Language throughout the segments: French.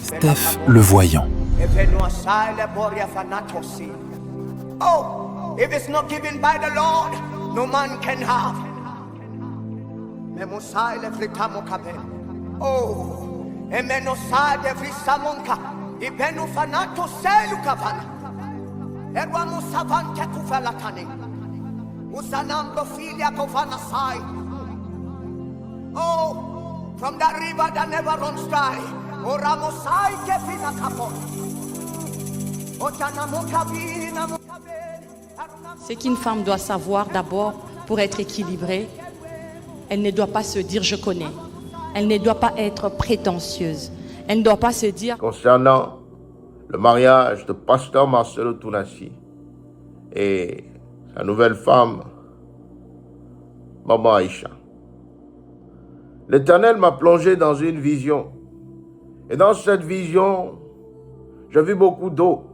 Steph le voyant. Oh, if it's not given by the Lord, no man can have. Oh, emenosade frisamonka, ibenu fanato selu kavana. Erwamu savante kufelatani. Usanambo filia kovana sai. Oh, from that river that never runs dry. Oramosai kefina kapon. Ce qu'une femme doit savoir d'abord pour être équilibrée, elle ne doit pas se dire je connais. Elle ne doit pas être prétentieuse. Elle ne doit pas se dire... Concernant le mariage de pasteur Marcelo Tounassi et sa nouvelle femme, Maman Aïcha, l'Éternel m'a plongé dans une vision. Et dans cette vision, j'ai vu beaucoup d'eau.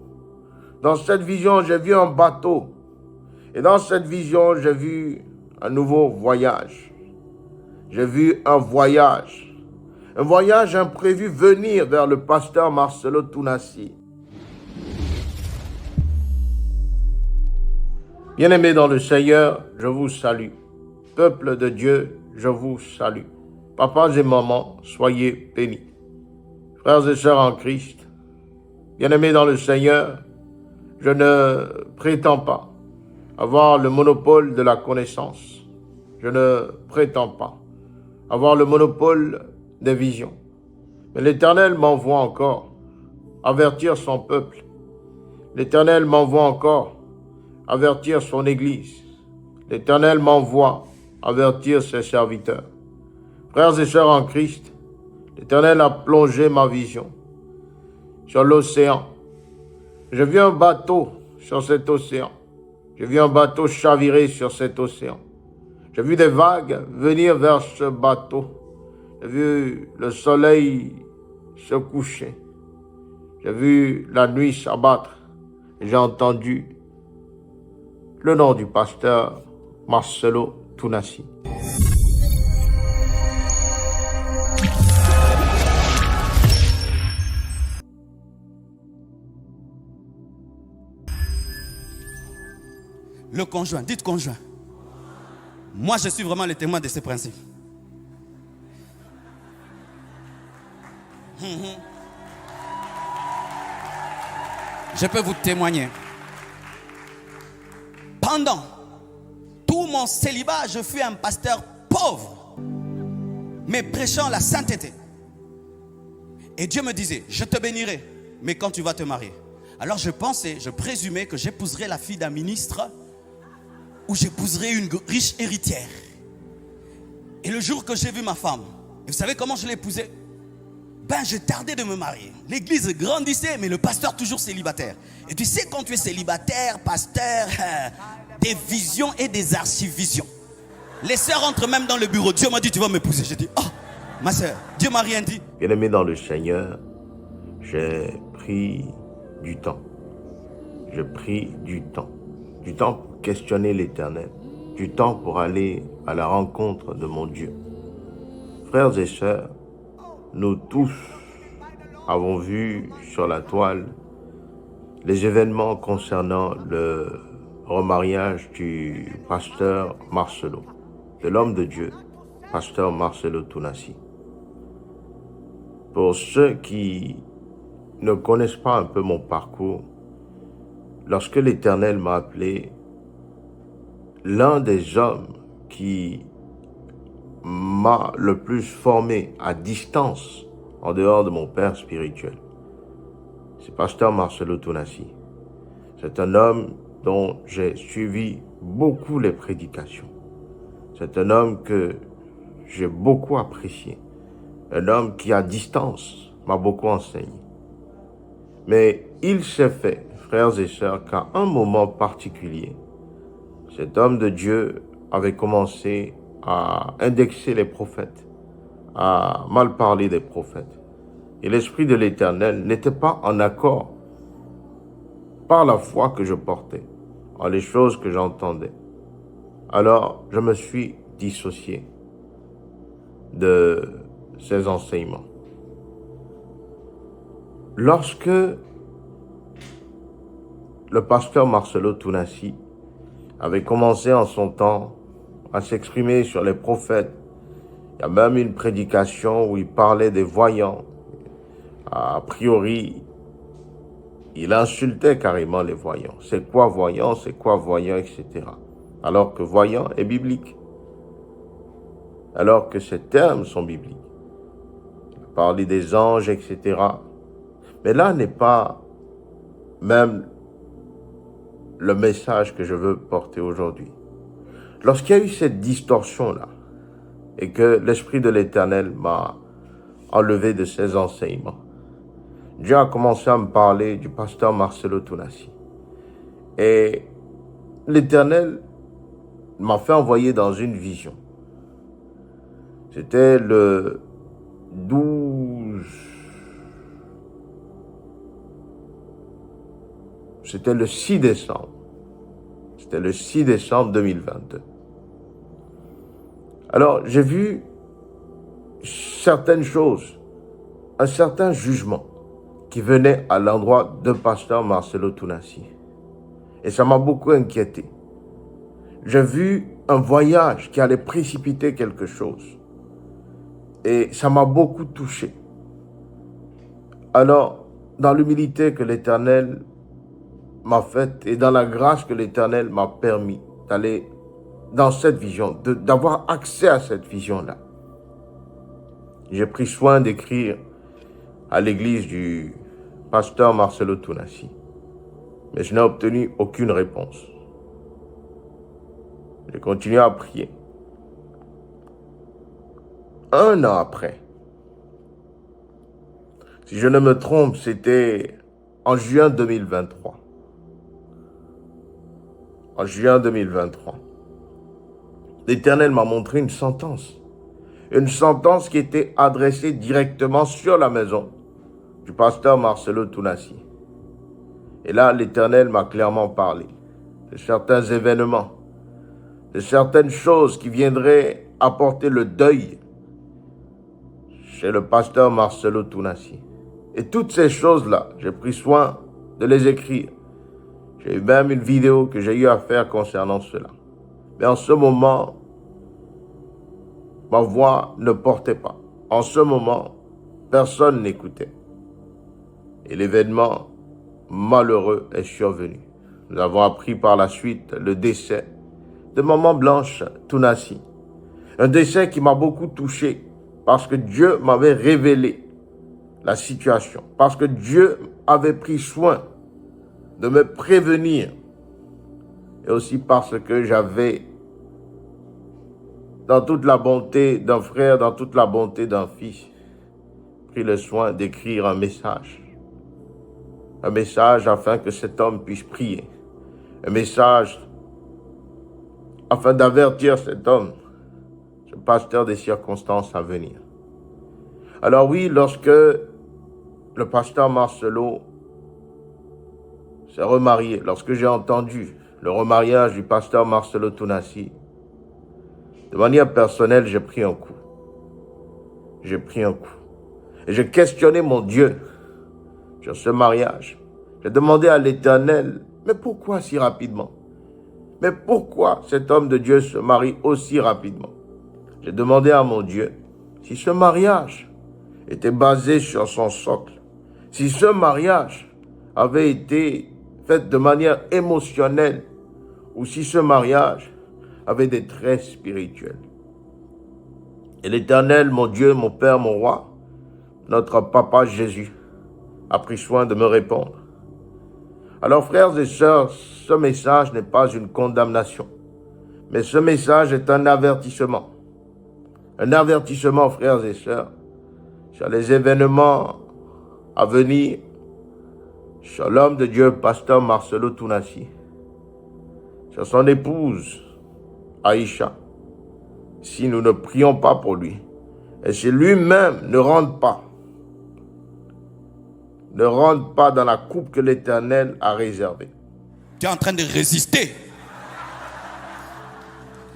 Dans cette vision, j'ai vu un bateau. Et dans cette vision, j'ai vu un nouveau voyage. J'ai vu un voyage imprévu venir vers le pasteur Marcelo Tounassi. Bien-aimés dans le Seigneur, je vous salue. Peuple de Dieu, je vous salue. Papas et mamans, soyez bénis. Frères et sœurs en Christ, bien-aimés dans le Seigneur, je ne prétends pas avoir le monopole de la connaissance. Je ne prétends pas avoir le monopole des visions. Mais l'Éternel m'envoie encore avertir son peuple. L'Éternel m'envoie encore avertir son Église. L'Éternel m'envoie avertir ses serviteurs. Frères et sœurs en Christ, l'Éternel a plongé ma vision sur l'océan. J'ai vu un bateau sur cet océan. J'ai vu un bateau chavirer sur cet océan. J'ai vu des vagues venir vers ce bateau. J'ai vu le soleil se coucher. J'ai vu la nuit s'abattre. J'ai entendu le nom du pasteur Marcelo Tounassi. Le conjoint, dites conjoint. Moi, je suis vraiment le témoin de ces principes. Je peux vous témoigner. Pendant tout mon célibat, je fus un pasteur pauvre, mais prêchant la sainteté. Et Dieu me disait, je te bénirai, mais quand tu vas te marier. Alors je pensais, je présumais que j'épouserais la fille d'un ministre ou j'épouserais une riche héritière. Et le jour que j'ai vu ma femme, et vous savez comment je l'ai épousée? Je tardais de me marier. L'église grandissait, mais le pasteur toujours célibataire. Et tu sais, quand tu es célibataire, pasteur, des visions et des archivisions. Les sœurs entrent même dans le bureau. Dieu m'a dit, tu vas m'épouser. J'ai dit, oh, ma sœur, Dieu m'a rien dit. Bien-aimé dans le Seigneur, j'ai pris du temps. J'ai pris du temps. Du temps pour questionner l'Éternel. Du temps pour aller à la rencontre de mon Dieu. Frères et sœurs, nous tous avons vu sur la toile les événements concernant le remariage du pasteur Marcelo, de l'homme de Dieu, pasteur Marcelo Tounassi. Pour ceux qui ne connaissent pas un peu mon parcours, lorsque l'Éternel m'a appelé, l'un des hommes qui m'a le plus formé à distance, en dehors de mon père spirituel, c'est pasteur Marcelo Tounassi. C'est un homme dont j'ai suivi beaucoup les prédications. C'est un homme que j'ai beaucoup apprécié. Un homme qui, à distance, m'a beaucoup enseigné. Mais il s'est fait, frères et sœurs, qu'à un moment particulier, cet homme de Dieu avait commencé à indexer les prophètes, à mal parler des prophètes. Et l'Esprit de l'Éternel n'était pas en accord par la foi que je portais, en les choses que j'entendais. Alors, je me suis dissocié de ces enseignements. lorsque le pasteur Marcelo Tounassi avait commencé en son temps à s'exprimer sur les prophètes, il y a même une prédication où il parlait des voyants. A priori, il insultait carrément les voyants. C'est quoi voyant, etc. Alors que voyant est biblique. Alors que ces termes sont bibliques. Il parlait des anges, etc. Mais là n'est pas même le message que je veux porter aujourd'hui. Lorsqu'il y a eu cette distorsion-là, et que l'Esprit de l'Éternel m'a enlevé de ses enseignements, Dieu a commencé à me parler du pasteur Marcelo Tounassi. Et l'Éternel m'a fait envoyer dans une vision. C'était le 12... C'était le 6 décembre. C'était le 6 décembre 2022. Alors, j'ai vu certaines choses, un certain jugement qui venait à l'endroit de pasteur Marcelo Tounassi. Et ça m'a beaucoup inquiété. J'ai vu un voyage qui allait précipiter quelque chose. Et ça m'a beaucoup touché. Alors, dans l'humilité que l'Éternel m'a faite et dans la grâce que l'Éternel m'a permis d'aller dans cette vision, d'avoir accès à cette vision-là, j'ai pris soin d'écrire à l'église du pasteur Marcelo Tounassi. Mais je n'ai obtenu aucune réponse. J'ai continué à prier. Un an après, si je ne me trompe, c'était en juin 2023. En juin 2023, l'Éternel m'a montré une sentence. Une sentence qui était adressée directement sur la maison du pasteur Marcelo Tounassi. Et là, l'Éternel m'a clairement parlé de certains événements, de certaines choses qui viendraient apporter le deuil chez le pasteur Marcelo Tounassi. Et toutes ces choses-là, j'ai pris soin de les écrire. J'ai eu même une vidéo que j'ai eu à faire concernant cela. Mais en ce moment, ma voix ne portait pas. En ce moment, personne n'écoutait. Et l'événement malheureux est survenu. Nous avons appris par la suite le décès de Maman Blanche Tounassi. Un décès qui m'a beaucoup touché parce que Dieu m'avait révélé la situation. Parce que Dieu avait pris soin de me prévenir. Et aussi parce que j'avais, dans toute la bonté d'un frère, dans toute la bonté d'un fils, pris le soin d'écrire un message. Un message afin que cet homme puisse prier. Un message afin d'avertir cet homme, ce pasteur, des circonstances à venir. Alors oui, lorsque le pasteur Marcelo s'est remarié, lorsque j'ai entendu le remariage du pasteur Marcelo Tounassi, de manière personnelle, j'ai pris un coup. J'ai pris un coup. Et j'ai questionné mon Dieu sur ce mariage. J'ai demandé à l'Éternel, mais pourquoi si rapidement? Mais pourquoi cet homme de Dieu se marie aussi rapidement? J'ai demandé à mon Dieu si ce mariage était basé sur son socle, si ce mariage avait été fait de manière émotionnelle ou si ce mariage avait des traits spirituels. Et l'Éternel, mon Dieu, mon Père, mon Roi, notre Papa Jésus, a pris soin de me répondre. Alors, frères et sœurs, ce message n'est pas une condamnation, mais ce message est un avertissement. Un avertissement, frères et sœurs, sur les événements à venir, sur l'homme de Dieu, pasteur Marcelo Tounassi, sur son épouse, Aïcha, si nous ne prions pas pour lui, et si lui-même ne rentre pas dans la coupe que l'Éternel a réservée. Tu es en train de résister.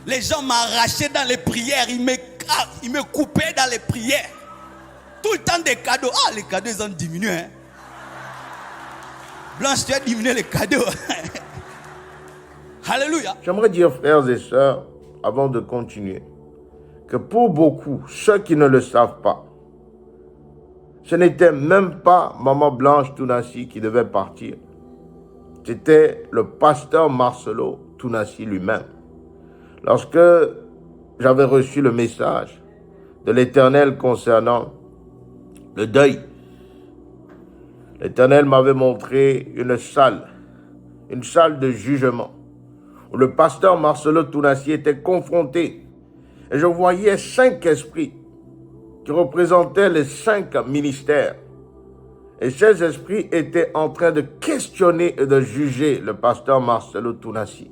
Les gens m'arrachaient dans les prières, ils me coupaient dans les prières. Tout le temps des cadeaux. Ah, les cadeaux, ils ont diminué. Hein? Blanche, tu as diminué les cadeaux. Alléluia. J'aimerais dire, frères et sœurs, avant de continuer, que pour beaucoup, ceux qui ne le savent pas, ce n'était même pas Maman Blanche Tounassi qui devait partir. C'était le pasteur Marcelo Tounassi lui-même. Lorsque j'avais reçu le message de l'Éternel concernant le deuil, l'Éternel m'avait montré une salle de jugement, où le pasteur Marcelo Tounassi était confronté. Et je voyais 5 esprits qui représentaient les 5 ministères. Et ces esprits étaient en train de questionner et de juger le pasteur Marcelo Tounassi.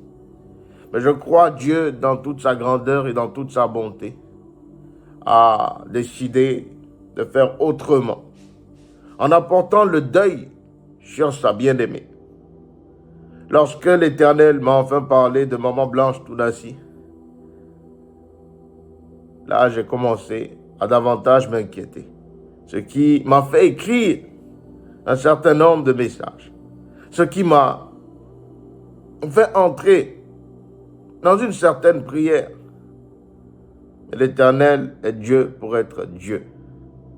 Mais je crois Dieu, dans toute sa grandeur et dans toute sa bonté, a décidé de faire autrement, en apportant le deuil sur sa bien-aimée. Lorsque l'Éternel m'a enfin parlé de Maman Blanche Tounassi, là j'ai commencé à davantage m'inquiéter, ce qui m'a fait écrire un certain nombre de messages, ce qui m'a fait entrer dans une certaine prière. Mais l'Éternel est Dieu pour être Dieu.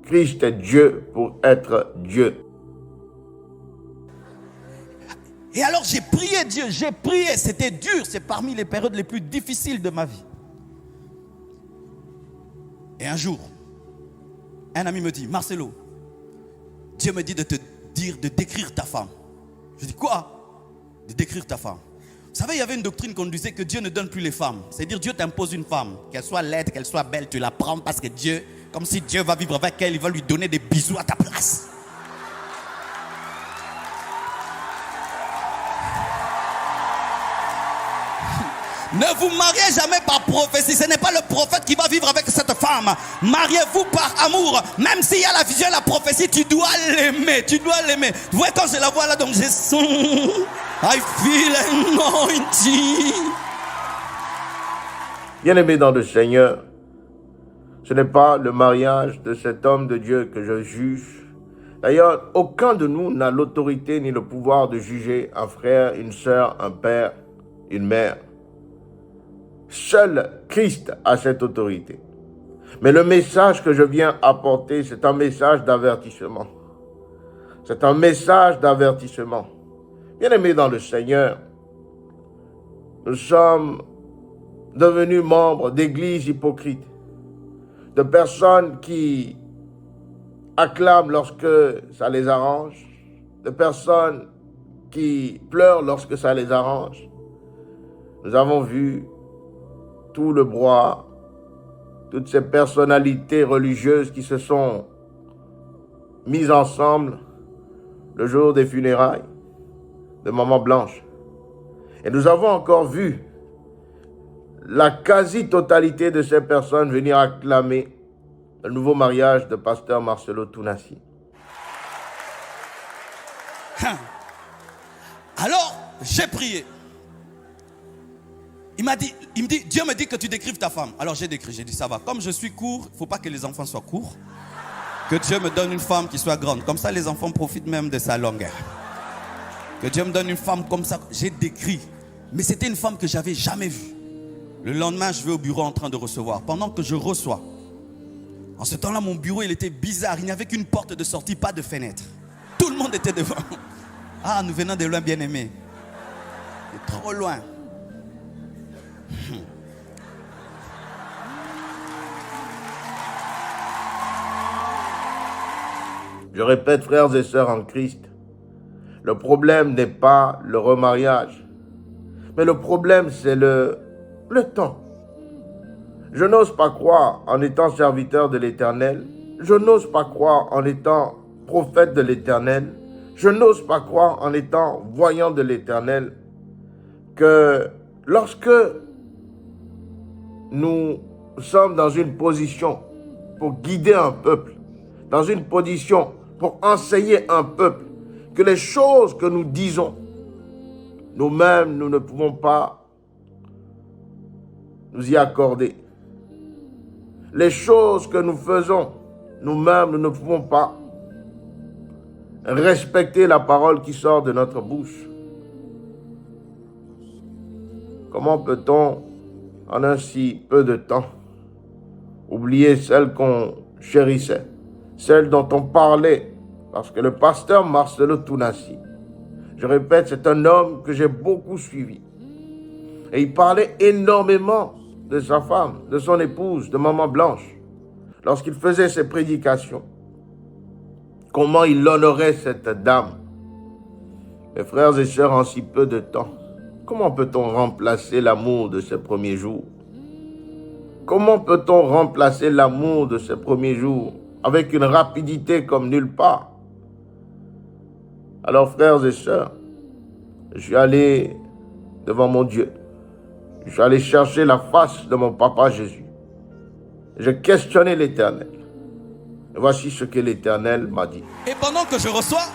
Christ est Dieu pour être Dieu. Et alors j'ai prié Dieu, j'ai prié, c'était dur, c'est parmi les périodes les plus difficiles de ma vie. Et un jour, un ami me dit, Marcelo, Dieu me dit de te dire de décrire ta femme. Je dis quoi? De décrire ta femme. Vous savez, il y avait une doctrine qu'on disait que Dieu ne donne plus les femmes. C'est-à-dire Dieu t'impose une femme, qu'elle soit laide, qu'elle soit belle, tu la prends parce que Dieu, comme si Dieu va vivre avec elle, il va lui donner des bisous à ta place. Ne vous mariez jamais par prophétie. Ce n'est pas le prophète qui va vivre avec cette femme. Mariez-vous par amour. Même s'il y a la vision et la prophétie, tu dois l'aimer. Tu dois l'aimer. Vous voyez, quand je la vois là, donc je sens. I feel anointing. Bien-aimé dans le Seigneur, ce n'est pas le mariage de cet homme de Dieu que je juge. D'ailleurs, aucun de nous n'a l'autorité ni le pouvoir de juger un frère, une sœur, un père, une mère. Seul Christ a cette autorité. Mais le message que je viens apporter, c'est un message d'avertissement. C'est un message d'avertissement. Bien-aimés dans le Seigneur, nous sommes devenus membres d'églises hypocrites, de personnes qui acclament lorsque ça les arrange, de personnes qui pleurent lorsque ça les arrange. Nous avons vu tout le brouhaha, toutes ces personnalités religieuses qui se sont mises ensemble le jour des funérailles de Maman Blanche. Et nous avons encore vu la quasi-totalité de ces personnes venir acclamer le nouveau mariage de pasteur Marcelo Tounassi. Alors, j'ai prié. Il me dit, Dieu me dit que tu décrives ta femme. Alors j'ai décrit, j'ai dit ça va. Comme je suis court, il ne faut pas que les enfants soient courts. Que Dieu me donne une femme qui soit grande. Comme ça, les enfants profitent même de sa longueur. Que Dieu me donne une femme comme ça. J'ai décrit. Mais c'était une femme que je n'avais jamais vue. Le lendemain, je vais au bureau en train de recevoir. Pendant que je reçois, en ce temps-là, mon bureau, il était bizarre. Il n'y avait qu'une porte de sortie, pas de fenêtre. Tout le monde était devant. Ah, nous venons de loin, bien-aimés. De trop loin. Je répète, frères et sœurs en Christ, le problème n'est pas le remariage, mais le problème c'est le temps. Je n'ose pas croire en étant serviteur de l'Éternel, je n'ose pas croire en étant prophète de l'Éternel, je n'ose pas croire en étant voyant de l'Éternel que lorsque nous sommes dans une position pour guider un peuple, dans une position pour enseigner un peuple, que les choses que nous disons, nous-mêmes, nous ne pouvons pas nous y accorder. Les choses que nous faisons, nous-mêmes, nous ne pouvons pas respecter la parole qui sort de notre bouche? Comment peut-on, en un si peu de temps, oublier celle qu'on chérissait, celle dont on parlait? Parce que le pasteur Marcelo Tounassi, je répète, c'est un homme que j'ai beaucoup suivi. Et il parlait énormément de sa femme, de son épouse, de Maman Blanche, lorsqu'il faisait ses prédications. Comment il honorait cette dame. Mes frères et sœurs, en si peu de temps, comment peut-on remplacer l'amour de ces premiers jours? Comment peut-on remplacer l'amour de ces premiers jours avec une rapidité comme nulle part? Alors, frères et sœurs, je suis allé devant mon Dieu. Je suis allé chercher la face de mon papa Jésus. J'ai questionné l'Éternel. Et voici ce que l'Éternel m'a dit. Et pendant que je reçois,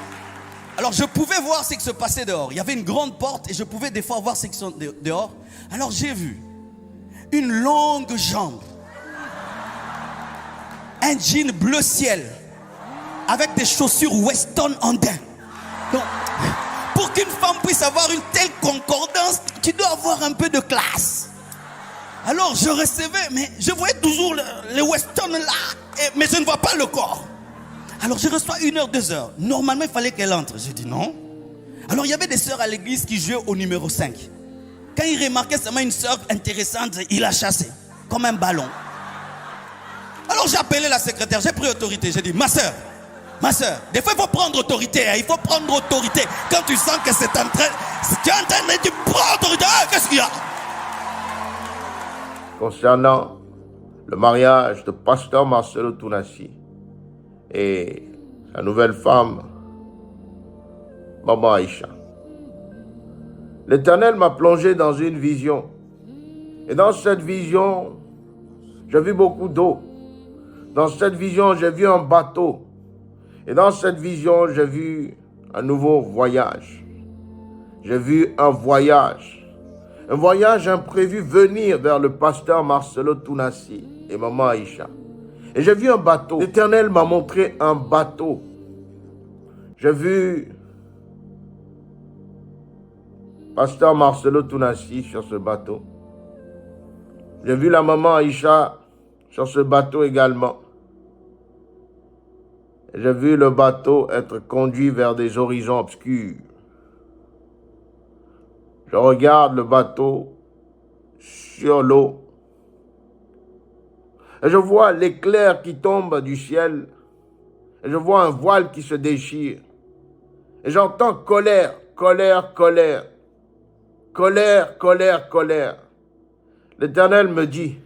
alors je pouvais voir ce qui se passait dehors. Il y avait une grande porte et je pouvais des fois voir ce qui se passait dehors. Alors j'ai vu une longue jambe, un jean bleu ciel, avec des chaussures Weston andin. Donc, pour qu'une femme puisse avoir une telle concordance, tu dois avoir un peu de classe. Alors je recevais, mais je voyais toujours les Weston là, mais je ne vois pas le corps. Alors je reçois 1 heure, 2 heures. Normalement il fallait qu'elle entre. J'ai dit non. Alors il y avait des sœurs à l'église qui jouaient au numéro 5. Quand il remarquait seulement une sœur intéressante, il la chassait comme un ballon. Alors j'ai appelé la secrétaire, j'ai pris autorité. J'ai dit ma sœur, des fois il faut prendre autorité. Il faut prendre autorité. Quand tu sens que c'est en train, tu es en train de dire prends autorité. Qu'est-ce qu'il y a? Concernant le mariage de pasteur Marcelo Tounassi et sa nouvelle femme, Maman Aïcha, l'Éternel m'a plongé dans une vision. Et dans cette vision, j'ai vu beaucoup d'eau. Dans cette vision, j'ai vu un bateau. Et dans cette vision, j'ai vu un nouveau voyage. J'ai vu un voyage imprévu venir vers le pasteur Marcelo Tounassi et Maman Aïcha. Et j'ai vu un bateau. L'Éternel m'a montré un bateau. J'ai vu pasteur Marcelo Tounassi sur ce bateau. J'ai vu la Maman Aïcha sur ce bateau également. J'ai vu le bateau être conduit vers des horizons obscurs. Je regarde le bateau sur l'eau. Et je vois l'éclair qui tombe du ciel. Et je vois un voile qui se déchire. Et j'entends colère, colère, colère. Colère, colère, colère. L'Éternel me dit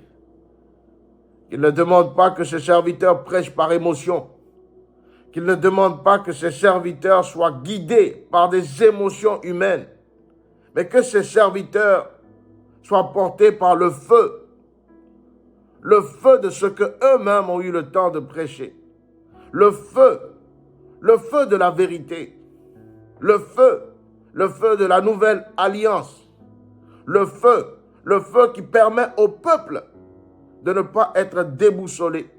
qu'il ne demande pas que ses serviteurs prêchent par émotion. Qu'il ne demande pas que ses serviteurs soient guidés par des émotions humaines. Mais que ses serviteurs soient portés par le feu de ce que eux-mêmes ont eu le temps de prêcher. Le feu de la vérité, le feu de la nouvelle alliance, le feu qui permet au peuple de ne pas être déboussolé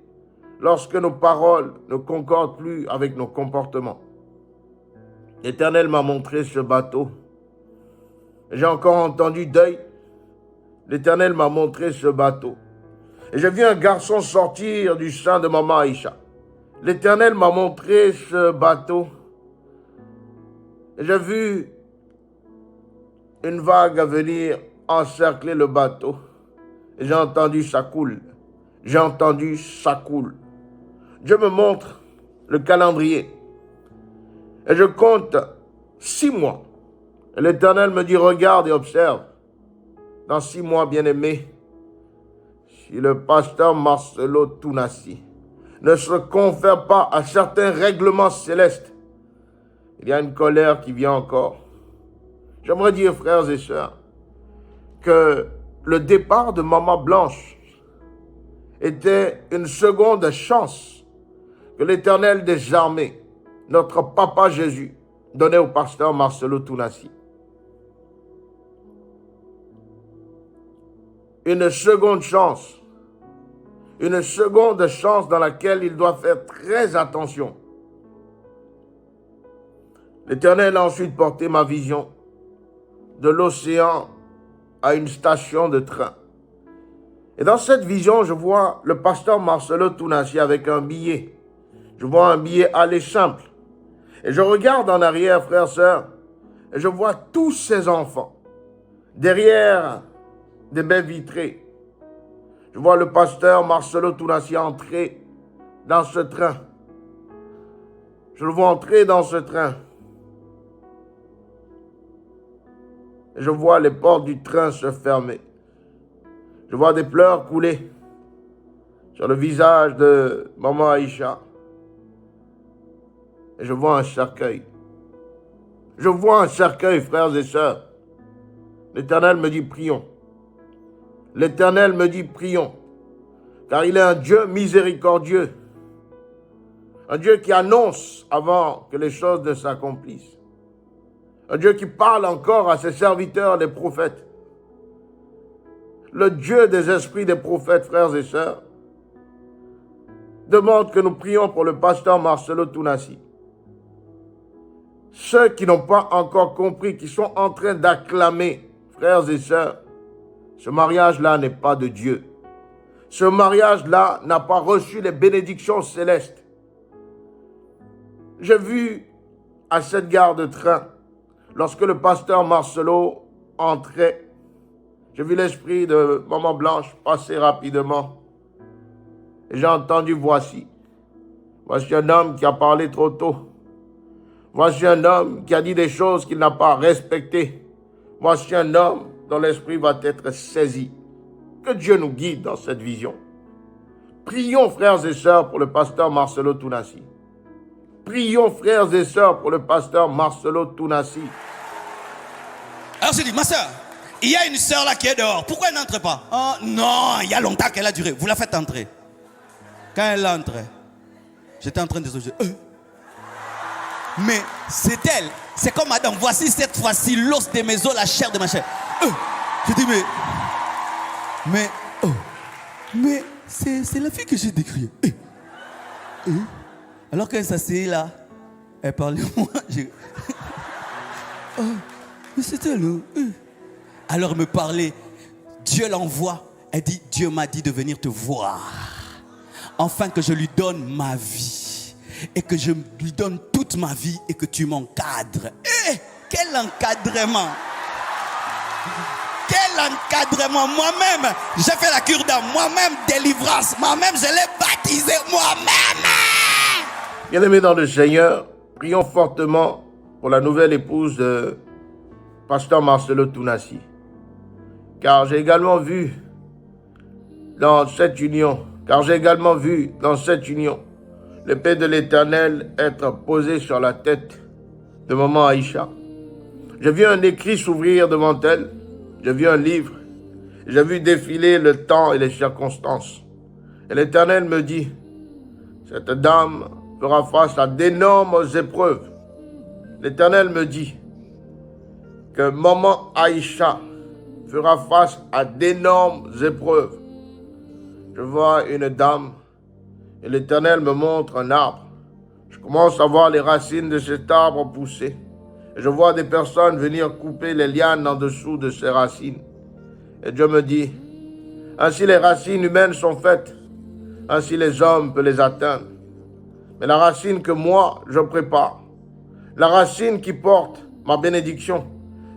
lorsque nos paroles ne concordent plus avec nos comportements. L'Éternel m'a montré ce bateau. J'ai encore entendu deuil. L'Éternel m'a montré ce bateau. Et j'ai vu un garçon sortir du sein de Maman Aïcha. L'Éternel m'a montré ce bateau. Et j'ai vu une vague venir encercler le bateau. Et j'ai entendu ça coule. J'ai entendu ça coule. Dieu me montre le calendrier. Et je compte 6 mois. Et l'Éternel me dit, regarde et observe. Dans 6 mois, bien-aimé, si le pasteur Marcelo Tounassi ne se confère pas à certains règlements célestes, il y a une colère qui vient encore. J'aimerais dire, frères et sœurs, que le départ de Maman Blanche était une seconde chance que l'Éternel des armées, notre papa Jésus, donnait au pasteur Marcelo Tounassi. Une seconde chance dans laquelle il doit faire très attention. L'Éternel a ensuite porté ma vision de l'océan à une station de train. Et dans cette vision, je vois le pasteur Marcelo Tounassi avec un billet. Je vois un billet aller simple. Et je regarde en arrière, frères, sœurs, et je vois tous ces enfants derrière des baies vitrées. Je vois le pasteur Marcelo Tounassi entrer dans ce train. Je le vois entrer dans ce train. Et je vois les portes du train se fermer. Je vois des pleurs couler sur le visage de maman Aïcha. Et je vois un cercueil. Je vois un cercueil, frères et sœurs. L'Éternel me dit prions. L'Éternel me dit prions. Car il est un Dieu miséricordieux. Un Dieu qui annonce avant que les choses ne s'accomplissent. Un Dieu qui parle encore à ses serviteurs, les prophètes. Le Dieu des esprits des prophètes, frères et sœurs, demande que nous prions pour le pasteur Marcelo Tounassi. Ceux qui n'ont pas encore compris, qui sont en train d'acclamer, frères et sœurs, ce mariage-là n'est pas de Dieu. Ce mariage-là n'a pas reçu les bénédictions célestes. J'ai vu à cette gare de train, lorsque le pasteur Marcelo entrait, j'ai vu l'esprit de Maman Blanche passer rapidement. Et j'ai entendu voici. Voici un homme qui a parlé trop tôt. Voici un homme qui a dit des choses qu'il n'a pas respectées. Voici un homme dont l'esprit va être saisi. Que Dieu nous guide dans cette vision. Prions, frères et sœurs, pour le pasteur Marcelo Tounassi. Prions, frères et sœurs, pour le pasteur Marcelo Tounassi. Alors je dis, ma sœur, il y a une sœur là qui est dehors. Pourquoi elle n'entre pas? Oh non, il y a longtemps qu'elle a duré. Vous la faites entrer. Quand elle entre, j'étais en train de se dire, mais c'est elle. C'est comme Adam. Voici cette fois-ci l'os de mes os, la chair de ma chair. Je dis, mais c'est la fille que j'ai décriée. Alors qu'elle s'assied là, elle parlait moi. Mais c'est elle. Alors elle me parlait. Dieu l'envoie. Elle dit, Dieu m'a dit de venir te voir. Afin que je lui donne ma vie. Et que je lui donne toute ma vie et que tu m'encadres. Quel encadrement! Quel encadrement! Moi-même, j'ai fait la cure d'âme. Moi-même, délivrance. Moi-même, je l'ai baptisé. Moi-même! Bien-aimés dans le Seigneur, prions fortement pour la nouvelle épouse de pasteur Marcelo Tounassi. Car j'ai également vu dans cette union, l'épée de l'Éternel être posée sur la tête de maman Aïcha. J'ai vu un écrit s'ouvrir devant elle. J'ai vu un livre. J'ai vu défiler le temps et les circonstances. Et l'Éternel me dit, cette dame fera face à d'énormes épreuves. L'Éternel me dit que maman Aïcha fera face à d'énormes épreuves. Je vois une dame et l'Éternel me montre un arbre. Je commence à voir les racines de cet arbre pousser. Et je vois des personnes venir couper les lianes en dessous de ces racines. Et Dieu me dit, ainsi les racines humaines sont faites, ainsi les hommes peuvent les atteindre. Mais la racine que moi, je prépare, la racine qui porte ma bénédiction,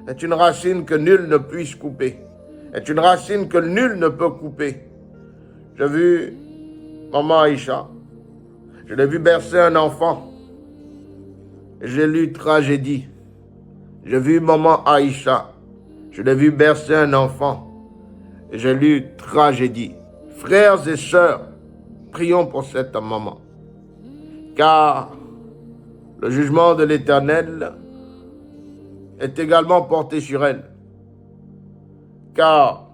est une racine que nul ne puisse couper, est une racine que nul ne peut couper. J'ai vu maman Aïcha, je l'ai vu bercer un enfant, et j'ai lu tragédie. J'ai vu maman Aïcha, je l'ai vu bercer un enfant, et j'ai lu tragédie. Frères et sœurs, prions pour cette maman, car le jugement de l'Éternel est également porté sur elle. Car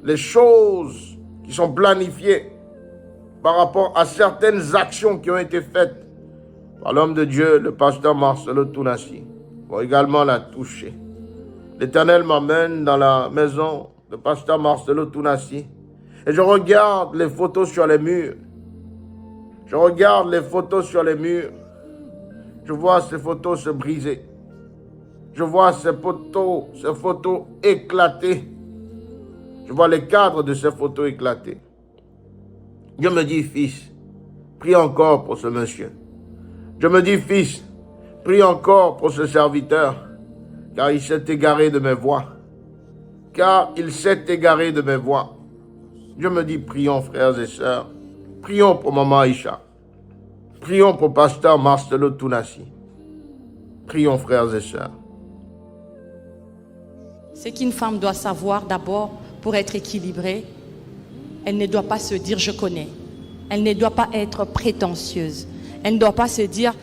les choses qui sont planifiées par rapport à certaines actions qui ont été faites par l'homme de Dieu, le pasteur Marcelo Tounassi, vont également la toucher. L'Éternel m'amène dans la maison de pasteur Marcelo Tounassi et je regarde les photos sur les murs. Je Je vois ces photos se briser. Je vois ces photos éclater. Je vois les cadres de ces photos éclater. Dieu me dit, fils, prie encore pour ce monsieur. Je me dis, fils, prie encore pour ce serviteur, car il s'est égaré de mes voies. Car il s'est égaré de mes voies. Je me dis, prions, frères et sœurs. Prions pour Maman Aïcha. Prions pour Pasteur Marcelo Tounassi. Prions, frères et sœurs. Ce qu'une femme doit savoir d'abord pour être équilibrée, elle ne doit pas se dire je connais. Elle ne doit pas être prétentieuse. Elle ne doit pas se dire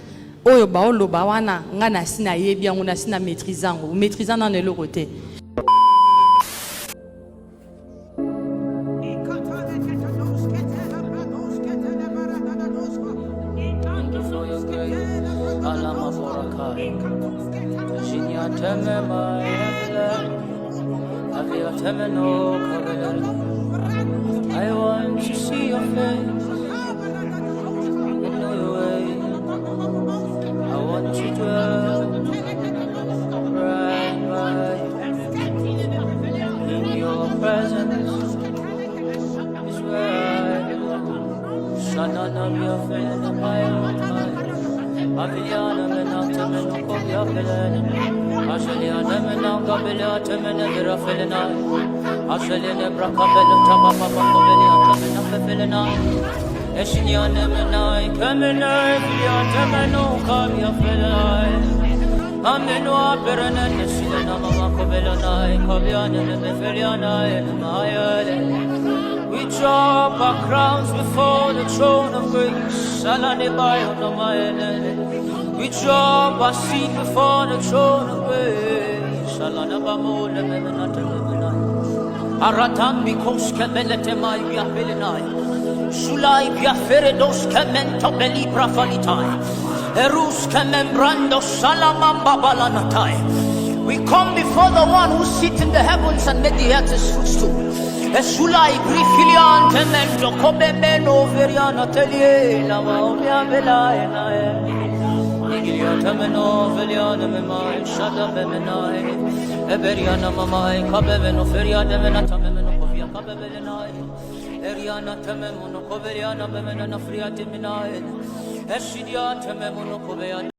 oh ba oloba wana ngana sina yebia ngona sina maîtrisant ou maîtrisant dans le côté. I want to see your face. I know your way. I want to dwell right in your presence. Is where I belong. Shanana mi afele my own time. Aviliana menata menoko mi afele. Ashaliana menaka belata menabira felena. Ashaliana brakabela tababa bakobeli akamena fefelena. Eshinyana menai kamena filiata menoka mi afele. Ameno aperana nesilena mama kobela nai kabiana mefeliana mayale. We drop our crowns before the throne of grace. Salane bayo no maele. We drop our seat before the throne of grace. Salana bamo le menata menai. Aratan bikos kemelete mai bia belenai. Sulai bia feredos kemento beli brafalitai. Erus kemembrando salamamba balanatai. We come before the one who sits in the heavens and made the earth his footstool. Esulai brifilian temento kobemeno veriana telie la maomia belaena. Nigilia temeno veliana memai shada bemenai. Eberiana mamai kabemeno feriana menata memeno kovia kabebelenai. Eriana temeno koveriana memena friati minai. Eshidia temeno kovea